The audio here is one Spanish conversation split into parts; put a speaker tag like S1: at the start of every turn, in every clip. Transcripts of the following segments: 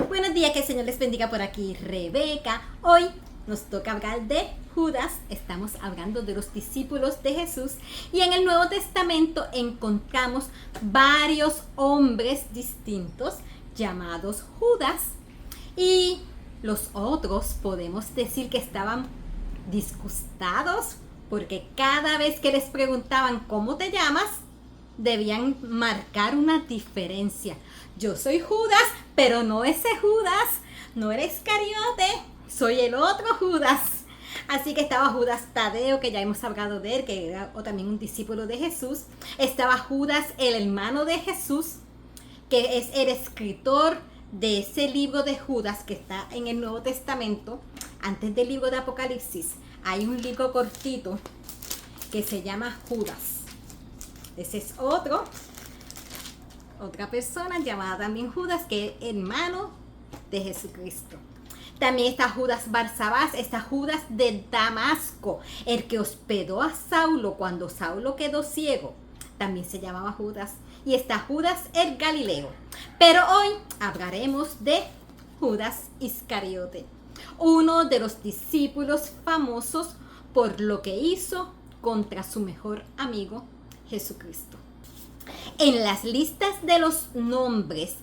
S1: Buenos días, que el Señor les bendiga. Por aquí Rebeca. Hoy nos toca hablar de Judas. Estamos hablando de los discípulos de Jesús. Y en el Nuevo Testamento encontramos varios hombres distintos llamados Judas. Y los otros podemos decir que estaban disgustados porque cada vez que les preguntaban ¿cómo te llamas?, debían marcar una diferencia. Yo soy Judas, pero no ese Judas, no eres Iscariote, soy el otro Judas. Así que estaba Judas Tadeo, que ya hemos hablado de él, que era también un discípulo de Jesús. Estaba Judas, el hermano de Jesús, que es el escritor de ese libro de Judas que está en el Nuevo Testamento. Antes del libro de Apocalipsis hay un libro cortito que se llama Judas. Ese es otra persona llamada también Judas, que es hermano de Jesucristo. También está Judas Barsabás, está Judas de Damasco, el que hospedó a Saulo cuando Saulo quedó ciego. También se llamaba Judas. Y está Judas el Galileo. Pero hoy hablaremos de Judas Iscariote, uno de los discípulos famosos por lo que hizo contra su mejor amigo Jesucristo. En las listas de los nombres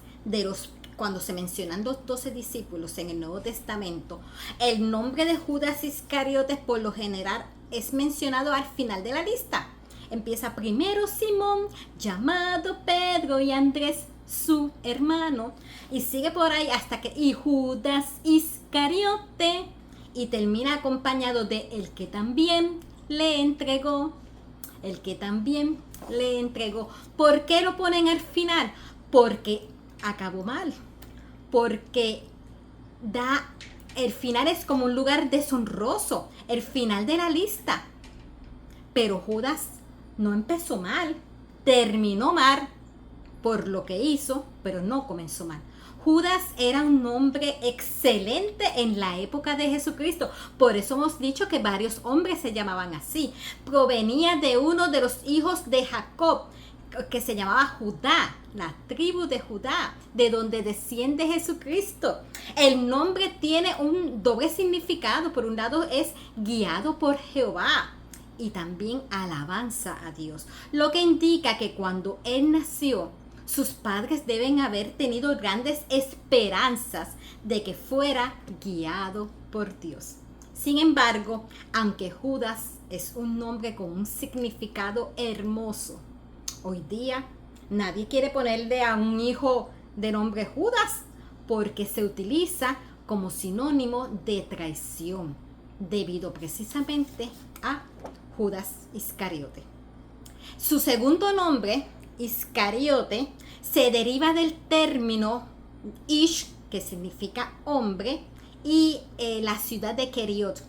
S1: cuando se mencionan los 12 discípulos en el Nuevo Testamento, el nombre de Judas Iscariote por lo general es mencionado al final de la lista. Empieza primero Simón, llamado Pedro, y Andrés, su hermano, y sigue por ahí hasta que y Judas Iscariote, y termina acompañado de el que también le entregó. El que también le entregó. ¿Por qué lo ponen al final? Porque acabó mal. Porque el final es como un lugar deshonroso. El final de la lista. Pero Judas no empezó mal. Terminó mal por lo que hizo, pero no comenzó mal. Judas era un hombre excelente en la época de Jesucristo. Por eso hemos dicho que varios hombres se llamaban así. Provenía de uno de los hijos de Jacob, que se llamaba Judá, la tribu de Judá, de donde desciende Jesucristo. El nombre tiene un doble significado. Por un lado es guiado por Jehová y también alabanza a Dios. Lo que indica que cuando él nació, sus padres deben haber tenido grandes esperanzas de que fuera guiado por Dios. Sin embargo, aunque Judas es un nombre con un significado hermoso, hoy día nadie quiere ponerle a un hijo de nombre Judas porque se utiliza como sinónimo de traición, debido precisamente a Judas Iscariote. Su segundo nombre, Iscariote, se deriva del término Ish, que significa hombre, y la ciudad de Keriot,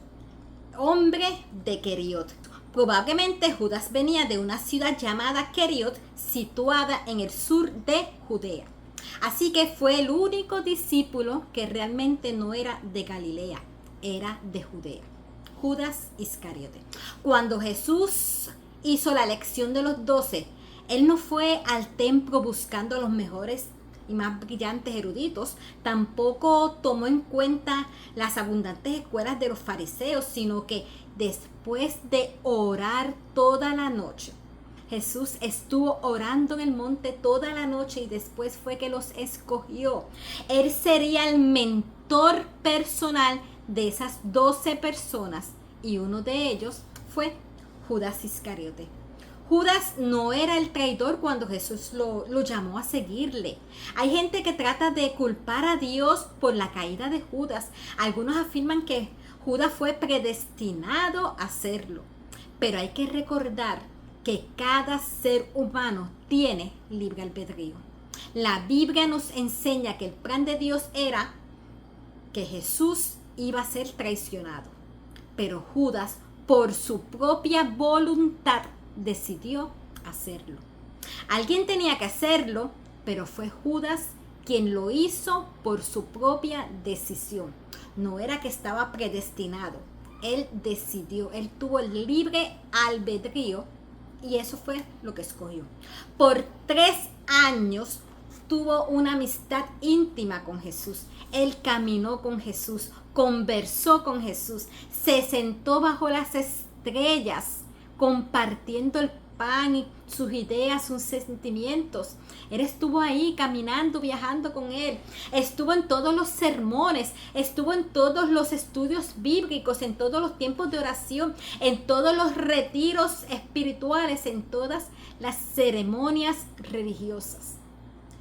S1: hombre de Keriot. Probablemente Judas venía de una ciudad llamada Keriot, situada en el sur de Judea. Así que fue el único discípulo que realmente no era de Galilea, era de Judea. Judas Iscariote. Cuando Jesús hizo la elección de los 12, él no fue al templo buscando a los mejores y más brillantes eruditos, tampoco tomó en cuenta las abundantes escuelas de los fariseos, sino que después de orar toda la noche, Jesús estuvo orando en el monte toda la noche y después fue que los escogió. Él sería el mentor personal de esas 12 personas y uno de ellos fue Judas Iscariote. Judas no era el traidor cuando Jesús lo llamó a seguirle. Hay gente que trata de culpar a Dios por la caída de Judas. Algunos afirman que Judas fue predestinado a hacerlo. Pero hay que recordar que cada ser humano tiene libre albedrío. La Biblia nos enseña que el plan de Dios era que Jesús iba a ser traicionado. Pero Judas, por su propia voluntad, decidió hacerlo. Alguien tenía que hacerlo, pero fue Judas quien lo hizo por su propia decisión. No era que estaba predestinado. Él decidió, él tuvo el libre albedrío y eso fue lo que escogió. Por 3 años tuvo una amistad íntima con Jesús. Él caminó con Jesús, conversó con Jesús, se sentó bajo las estrellas, compartiendo el pan y sus ideas, sus sentimientos. Él estuvo ahí caminando, viajando con él. Estuvo en todos los sermones, estuvo en todos los estudios bíblicos, en todos los tiempos de oración, en todos los retiros espirituales, en todas las ceremonias religiosas.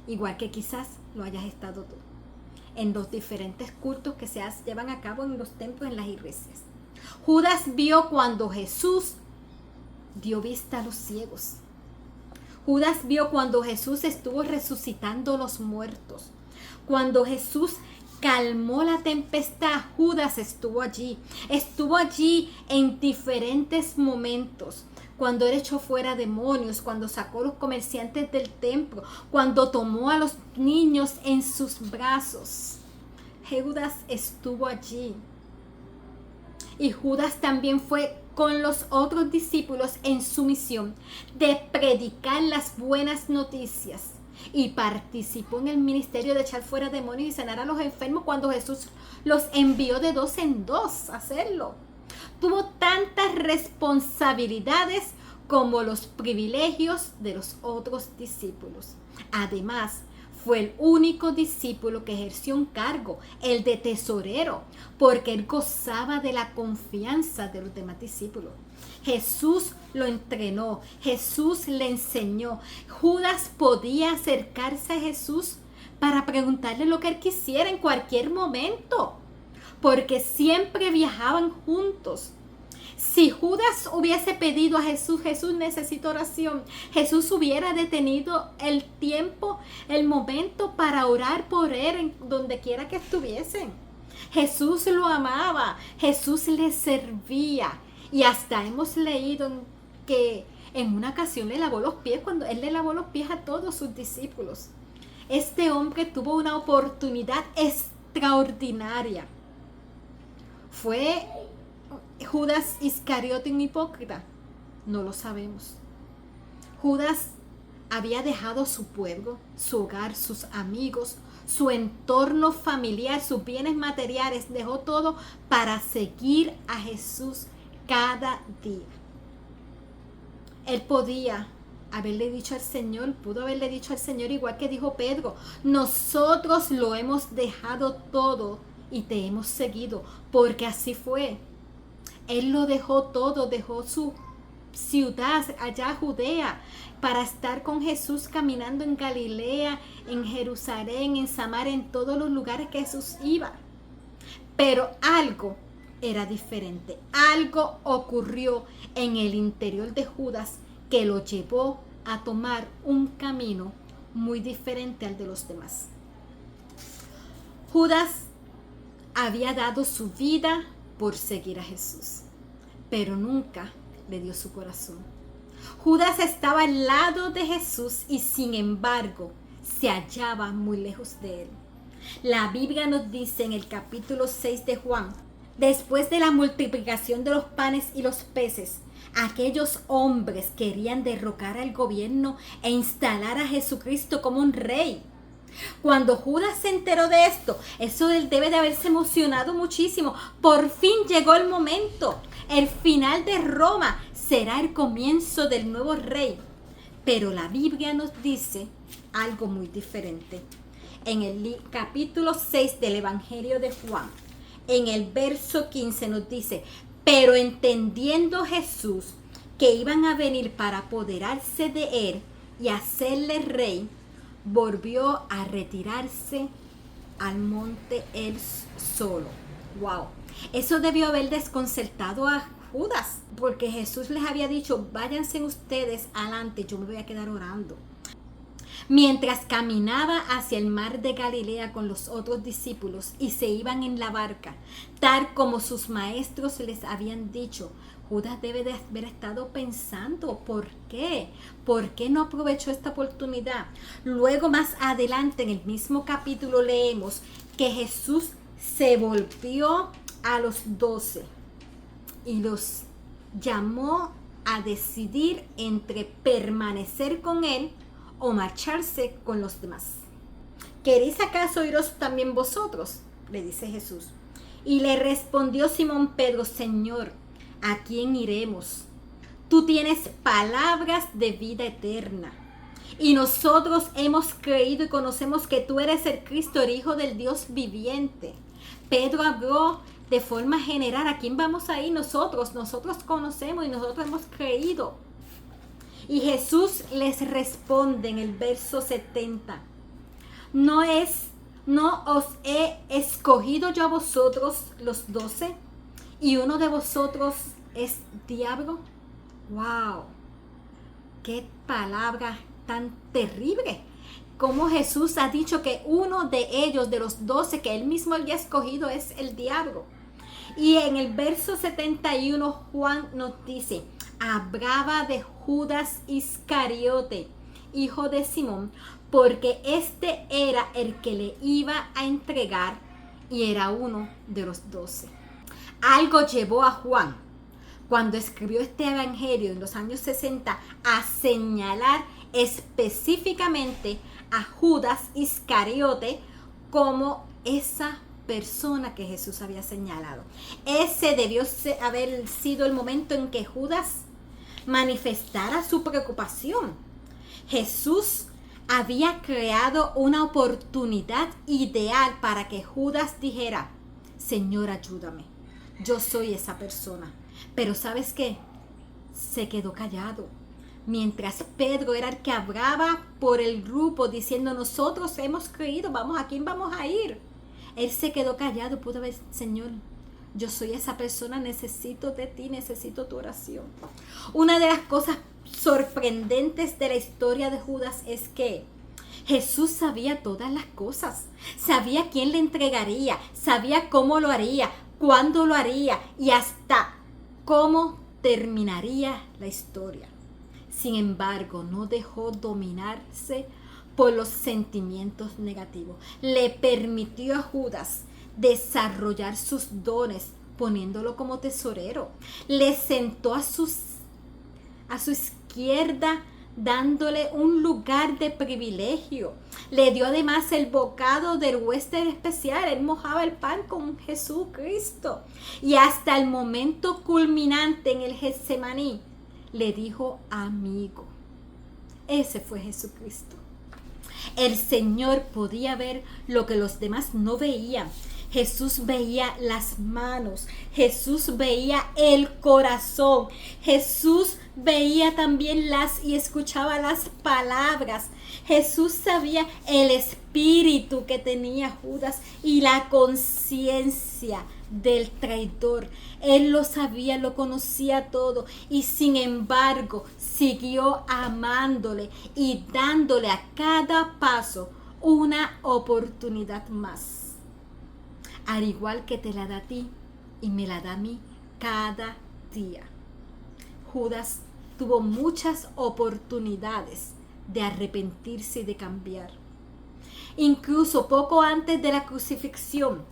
S1: Igual que quizás lo hayas estado tú, en los diferentes cultos que se llevan a cabo en los templos, en las iglesias. Judas vio cuando Jesús dio vista a los ciegos. Judas vio cuando Jesús estuvo resucitando los muertos. Cuando Jesús calmó la tempestad, Judas estuvo allí. Estuvo allí en diferentes momentos. Cuando él echó fuera demonios, cuando sacó a los comerciantes del templo, cuando tomó a los niños en sus brazos. Judas estuvo allí. Y Judas también fue con los otros discípulos en su misión de predicar las buenas noticias. Y participó en el ministerio de echar fuera demonios y sanar a los enfermos cuando Jesús los envió de 2 en 2 a hacerlo. Tuvo tantas responsabilidades como los privilegios de los otros discípulos. Además, fue el único discípulo que ejerció un cargo, el de tesorero, porque él gozaba de la confianza de los demás discípulos. Jesús lo entrenó, Jesús le enseñó. Judas podía acercarse a Jesús para preguntarle lo que él quisiera en cualquier momento, porque siempre viajaban juntos. Si Judas hubiese pedido a Jesús, Jesús necesita oración, Jesús hubiera detenido el tiempo, el momento para orar por él en donde quiera que estuviesen. Jesús lo amaba, Jesús le servía y hasta hemos leído que en una ocasión le lavó los pies, cuando él le lavó los pies a todos sus discípulos. Este hombre tuvo una oportunidad extraordinaria. ¿Fue Judas Iscariote un hipócrita? No lo sabemos. Judas había dejado su pueblo, su hogar, sus amigos, su entorno familiar, sus bienes materiales, dejó todo para seguir a Jesús cada día. Él podía haberle dicho al Señor, pudo haberle dicho al Señor igual que dijo Pedro: nosotros lo hemos dejado todo y te hemos seguido, porque así fue. Él lo dejó todo, dejó su ciudad allá, Judea, para estar con Jesús caminando en Galilea, en Jerusalén, en Samaria, en todos los lugares que Jesús iba. Pero algo era diferente, algo ocurrió en el interior de Judas que lo llevó a tomar un camino muy diferente al de los demás. Judas había dado su vida por seguir a Jesús, pero nunca le dio su corazón. Judas estaba al lado de Jesús y sin embargo se hallaba muy lejos de él. La Biblia nos dice en el capítulo 6 de Juan: después de la multiplicación de los panes y los peces, aquellos hombres querían derrocar al gobierno e instalar a Jesucristo como un rey. Cuando Judas se enteró de esto, eso él debe de haberse emocionado muchísimo. Por fin llegó el momento. El final de Roma será el comienzo del nuevo rey. Pero la Biblia nos dice algo muy diferente. En el capítulo 6 del Evangelio de Juan, en el verso 15 nos dice: pero entendiendo Jesús que iban a venir para apoderarse de él y hacerle rey, volvió a retirarse al monte él solo. Wow, eso debió haber desconcertado a Judas, porque Jesús les había dicho: váyanse ustedes adelante, yo me voy a quedar orando. Mientras caminaba hacia el mar de Galilea con los otros discípulos y se iban en la barca, tal como sus maestros les habían dicho, Judas debe de haber estado pensando: ¿por qué? ¿Por qué no aprovechó esta oportunidad? Luego, más adelante en el mismo capítulo, leemos que Jesús se volvió a los 12 y los llamó a decidir entre permanecer con él o marcharse con los demás. ¿queréis acaso iros también vosotros? Le dice Jesús. Y le respondió Simón Pedro, Señor, ¿a quién iremos? Tú tienes palabras de vida eterna. Y nosotros hemos creído y conocemos que tú eres el Cristo, el Hijo del Dios viviente. Pedro habló de forma general. ¿A quién vamos a ir nosotros? Nosotros conocemos y nosotros hemos creído. Y Jesús les responde en el verso 70. ¿No os he escogido yo a vosotros los 12? ¿Y uno de vosotros es diablo? ¡Wow! ¡Qué palabra tan terrible! Como Jesús ha dicho que uno de ellos, de los 12 que él mismo había escogido, es el diablo. Y en el verso 71 Juan nos dice, hablaba de Judas Iscariote, hijo de Simón, porque este era el que le iba a entregar y era uno de los 12. Algo llevó a Juan, cuando escribió este evangelio en los años 60, a señalar específicamente a Judas Iscariote como esa persona que Jesús había señalado. Ese debió haber sido el momento en que Judas manifestara su preocupación. Jesús había creado una oportunidad ideal para que Judas dijera, Señor, ayúdame, yo soy esa persona. Pero ¿sabes qué? Se quedó callado. Mientras Pedro era el que hablaba por el grupo diciendo, nosotros hemos creído, ¿a quién vamos a ir? Él se quedó callado, pudo ver, Señor, yo soy esa persona, necesito de ti, necesito tu oración. Una de las cosas sorprendentes de la historia de Judas es que Jesús sabía todas las cosas, sabía quién le entregaría, sabía cómo lo haría, cuándo lo haría y hasta cómo terminaría la historia. Sin embargo, no dejó dominarse por los sentimientos negativos. Le permitió a Judas desarrollar sus dones, poniéndolo como tesorero. Le sentó a su izquierda, dándole un lugar de privilegio. Le dio además el bocado del huésped especial. Él mojaba el pan con Jesucristo. Y hasta el momento culminante en el Getsemaní, le dijo amigo. Ese fue Jesucristo. El Señor podía ver lo que los demás no veían. Jesús veía las manos, Jesús veía el corazón, Jesús veía también y escuchaba las palabras. Jesús sabía el espíritu que tenía Judas y la conciencia del traidor. Él lo sabía, lo conocía todo y sin embargo siguió amándole y dándole a cada paso una oportunidad más. Al igual que te la da a ti y me la da a mí cada día. Judas tuvo muchas oportunidades de arrepentirse y de cambiar. Incluso poco antes de la crucifixión,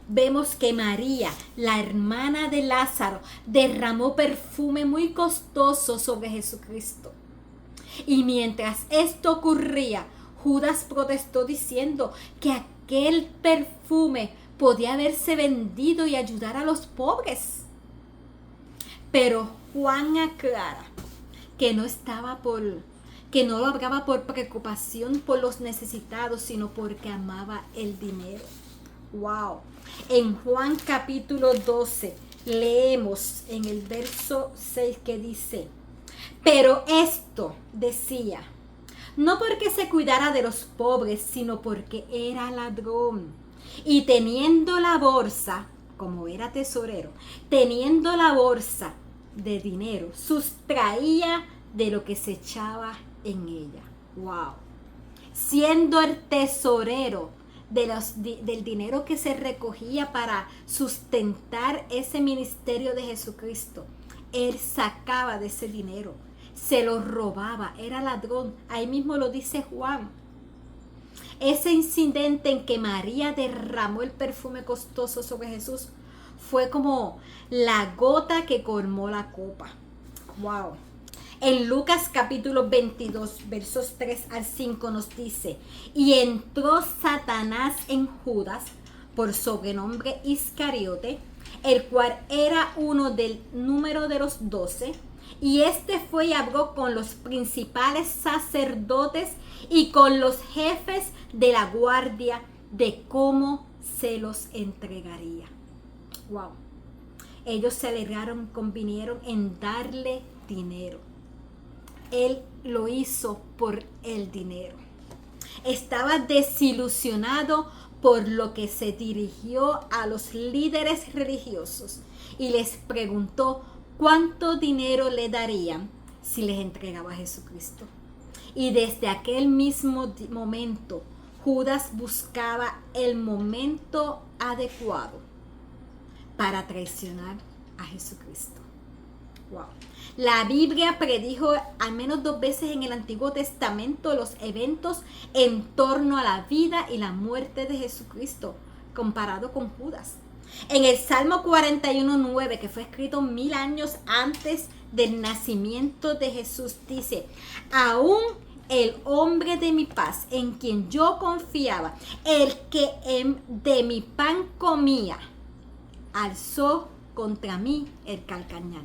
S1: vemos que María, la hermana de Lázaro, derramó perfume muy costoso sobre Jesucristo. Y mientras esto ocurría, Judas protestó diciendo que aquel perfume podía haberse vendido y ayudar a los pobres. Pero Juan aclara que no lo hablaba por preocupación por los necesitados, sino porque amaba el dinero. Wow. En Juan capítulo 12 leemos en el verso 6 que dice, pero esto decía, no porque se cuidara de los pobres, sino porque era ladrón. Y teniendo la bolsa, como era tesorero, teniendo la bolsa de dinero, sustraía de lo que se echaba en ella. Wow. Siendo el tesorero del dinero que se recogía para sustentar ese ministerio de Jesucristo, él sacaba de ese dinero, se lo robaba, era ladrón. Ahí mismo lo dice Juan. Ese incidente en que María derramó el perfume costoso sobre Jesús fue como la gota que colmó la copa. Wow. En Lucas capítulo 22, versos 3 al 5 nos dice: y entró Satanás en Judas, por sobrenombre Iscariote, el cual era uno del número de los 12, y este fue y habló con los principales sacerdotes y con los jefes de la guardia de cómo se los entregaría. Wow. Ellos se alegraron, convinieron en darle dinero. Él lo hizo por el dinero. Estaba desilusionado por lo que se dirigió a los líderes religiosos y les preguntó cuánto dinero le darían si les entregaba a Jesucristo. Y desde aquel mismo momento, Judas buscaba el momento adecuado para traicionar a Jesucristo. Wow. La Biblia predijo al menos 2 veces en el Antiguo Testamento los eventos en torno a la vida y la muerte de Jesucristo, comparado con Judas. En el Salmo 41:9, que fue escrito 1000 años antes del nacimiento de Jesús, dice: aún el hombre de mi paz, en quien yo confiaba, el que de mi pan comía, alzó contra mí el calcañar.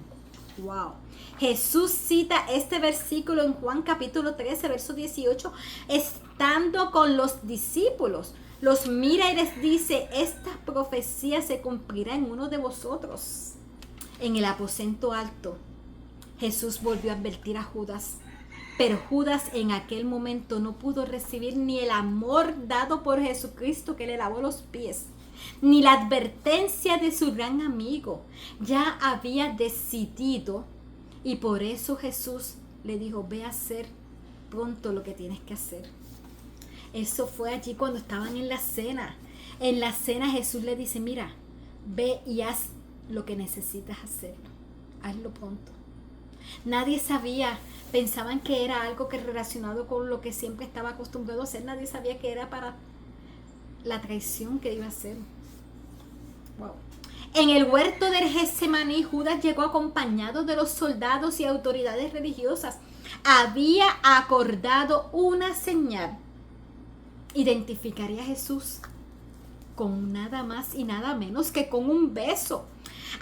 S1: Wow. Jesús cita este versículo en Juan capítulo 13, verso 18, estando con los discípulos. Los mira y les dice: esta profecía se cumplirá en uno de vosotros. En el aposento alto, Jesús volvió a advertir a Judas, pero Judas en aquel momento no pudo recibir ni el amor dado por Jesucristo, que le lavó los pies, ni la advertencia de su gran amigo. Ya había decidido, y por eso Jesús le dijo: ve a hacer pronto lo que tienes que hacer. Eso fue allí cuando estaban en la cena. En la cena Jesús le dice: mira, ve y haz lo que necesitas hacerlo. Hazlo pronto. Nadie sabía, pensaban que era algo que relacionado con lo que siempre estaba acostumbrado a hacer. Nadie sabía que era para la traición que iba a hacer. Wow. En el huerto del Getsemaní, Judas llegó acompañado de los soldados y autoridades religiosas. Había acordado una señal: identificaría a Jesús con nada más y nada menos que con un beso.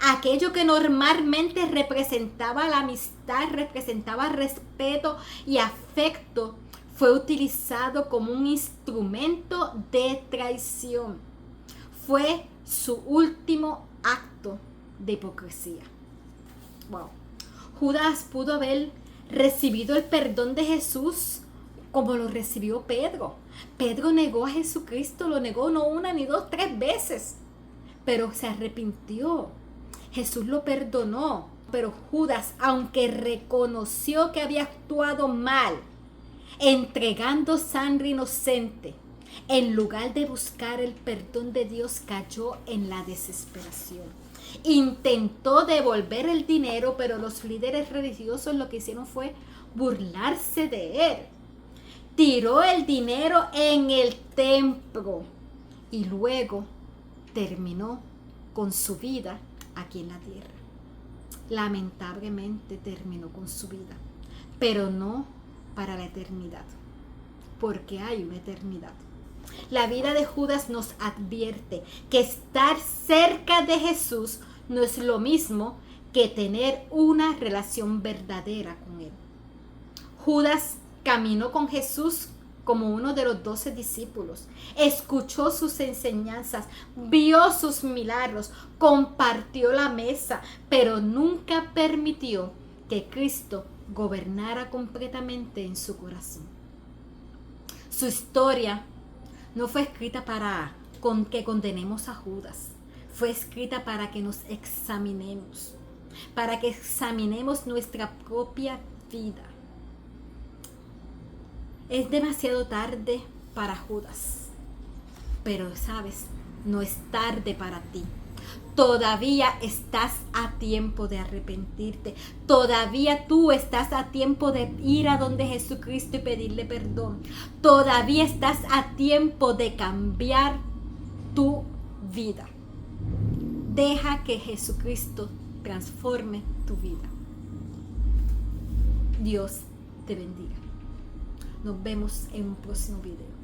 S1: Aquello que normalmente representaba la amistad, representaba respeto y afecto, fue utilizado como un instrumento de traición. Fue su último acto de hipocresía. Wow. Judas pudo haber recibido el perdón de Jesús como lo recibió Pedro. Pedro negó a Jesucristo, lo negó no 1 ni 2, 3 veces, pero se arrepintió. Jesús lo perdonó, pero Judas, aunque reconoció que había actuado mal, entregando sangre inocente, en lugar de buscar el perdón de Dios, cayó en la desesperación. Intentó devolver el dinero, pero los líderes religiosos lo que hicieron fue burlarse de él. Tiró el dinero en el templo y luego terminó con su vida aquí en la tierra. Lamentablemente terminó con su vida, pero no para la eternidad, porque hay una eternidad. La vida de Judas nos advierte que estar cerca de Jesús no es lo mismo que tener una relación verdadera con Él. Judas caminó con Jesús como uno de los 12 discípulos, escuchó sus enseñanzas, vio sus milagros, compartió la mesa, pero nunca permitió que Cristo gobernara completamente en su corazón. Su historia no fue escrita para que condenemos a Judas, fue escrita para que nos examinemos, para que examinemos nuestra propia vida. Es demasiado tarde para Judas, pero sabes, no es tarde para ti. Todavía estás a tiempo de arrepentirte. Todavía tú estás a tiempo de ir a donde Jesucristo y pedirle perdón. Todavía estás a tiempo de cambiar tu vida. Deja que Jesucristo transforme tu vida. Dios te bendiga. Nos vemos en un próximo video.